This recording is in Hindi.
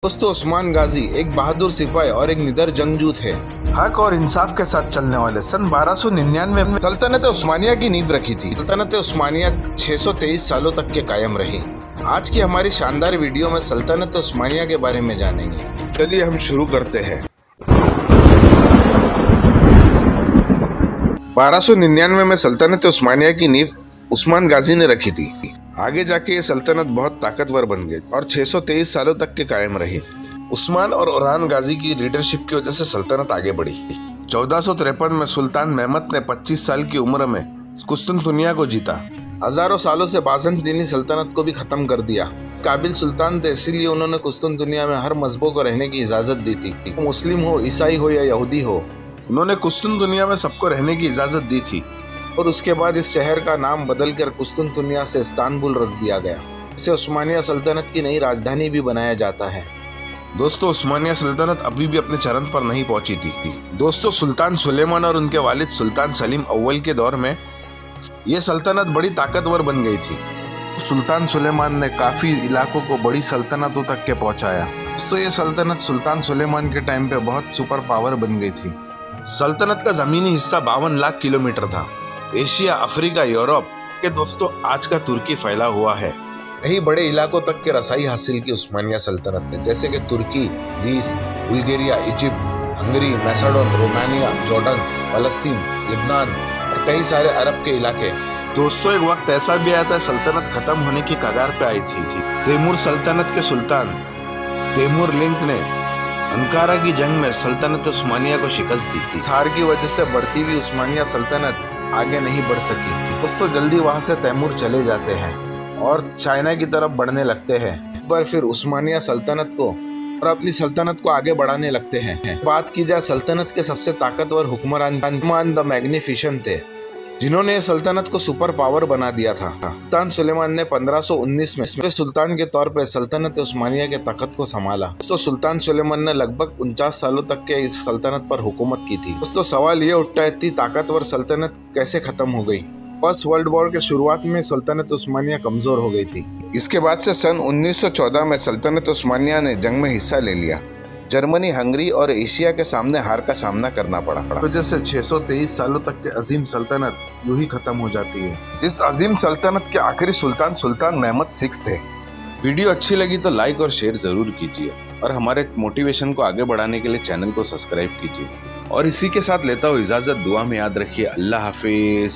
दोस्तों, उस्मान गाजी एक बहादुर सिपाही और एक निडर जंगजू थे। हक और इंसाफ के साथ चलने वाले सन 1299 में सल्तनत उस्मानिया की नींव रखी थी। सल्तनत उस्मानिया 623 सालों तक के कायम रही। आज की हमारी शानदार वीडियो में सल्तनत उस्मानिया के बारे में जानेंगे। चलिए हम शुरू करते हैं। 1299 में सल्तनत उस्मानिया की नींव उस्मान गाजी ने रखी थी। आगे जाके ये सल्तनत बहुत ताकतवर बन गई और 623 सालों तक के कायम रही। उस्मान और उरहान गाजी की लीडरशिप की वजह से सल्तनत आगे बढ़ी। 1453 में सुल्तान महमद ने 25 साल की उम्र में कुस्तुनतुनिया को जीता। हजारों सालों से बाज़ंतीनी सल्तनत को भी खत्म कर दिया। काबिल सुल्तान थे, इसीलिए उन्होंने कुस्तुनतुनिया में हर मजहबों को रहने की इजाजत दी थी। मुस्लिम हो, ईसाई हो या यहूदी हो, उन्होंने कुस्तुनतुनिया में सबको रहने की इजाजत दी थी। और उसके बाद इस शहर का नाम बदलकर कुस्तुनतुनिया से इस्तांबुल रख दिया गया। इसे उस्मानिया सल्तनत की नई राजधानी भी बनाया जाता है। दोस्तों, उस्मानिया सल्तनत अभी भी अपने चरम पर नहीं पहुंची थी। दोस्तों, सुल्तान सुलेमान और उनके वालिद सुल्तान सलीम अव्वल के दौर में ये सल्तनत बड़ी ताकतवर बन गई थी। सुल्तान सुलेमान ने काफी इलाकों को बड़ी सल्तनतों तक के पहुंचाया। दोस्तों, ये सल्तनत सुल्तान सुलेमान के टाइम पे बहुत सुपर पावर बन गई थी। सल्तनत का जमीनी हिस्सा 52 लाख किलोमीटर था। एशिया, अफ्रीका, यूरोप के दोस्तों आज का तुर्की फैला हुआ है। यही बड़े इलाकों तक के रसाई हासिल की उस्मानिया सल्तनत ने, जैसे कि तुर्की, Greece, Bulgaria, Egypt, Hungary, Macedon, Romania, Jordan, फलस्तीन, लिबनान और कई सारे अरब के इलाके। दोस्तों, एक वक्त ऐसा भी आया था सल्तनत खत्म होने की कगार पे आई थी। तैमूर सल्तनत के सुल्तान तैमूर लिंक ने अंकारा की जंग में सल्तनत उस्मानिया को शिकस्त दी थी। हार की वजह से बढ़ती हुई उस्मानिया सल्तनत आगे नहीं बढ़ सकी। दोस्तों, जल्दी वहां से तैमूर चले जाते हैं और चाइना की तरफ बढ़ने लगते हैं। एक बार फिर उस्मानिया सल्तनत को और अपनी सल्तनत को आगे बढ़ाने लगते हैं। बात की जाए सल्तनत के सबसे ताकतवर हुक्मरान उस्मान द मैग्निफिसेंट थे, जिन्होंने सल्तनत को सुपर पावर बना दिया था। सुल्तान सुलेमान ने 1519 में सुल्तान के तौर पर सल्तनत उस्मानिया के तख्त को संभाला। दोस्तों, सुल्तान सुलेमान ने लगभग 49 सालों तक के इस सल्तनत पर हुकूमत की थी। दोस्तों, सवाल ये उठता है, इतनी ताकतवर सल्तनत कैसे खत्म हो गई? फर्स्ट वर्ल्ड वॉर के शुरुआत में सल्तनत उस्मानिया कमजोर हो गई थी। इसके बाद से सन 1914 में सल्तनत उस्मानिया ने जंग में हिस्सा ले लिया। जर्मनी, हंगरी और एशिया के सामने हार का सामना करना पड़ा। तो जैसे 623 सालों तक के अजीम सल्तनत यूं ही खत्म हो जाती है। इस अजीम सल्तनत के आखिरी सुल्तान महमद 6 थे। वीडियो अच्छी लगी तो लाइक और शेयर जरूर कीजिए और हमारे मोटिवेशन को आगे बढ़ाने के लिए चैनल को सब्सक्राइब कीजिए। और इसी के साथ लेता हूँ इजाजत। दुआ में याद रखिए। अल्लाह हाफिज।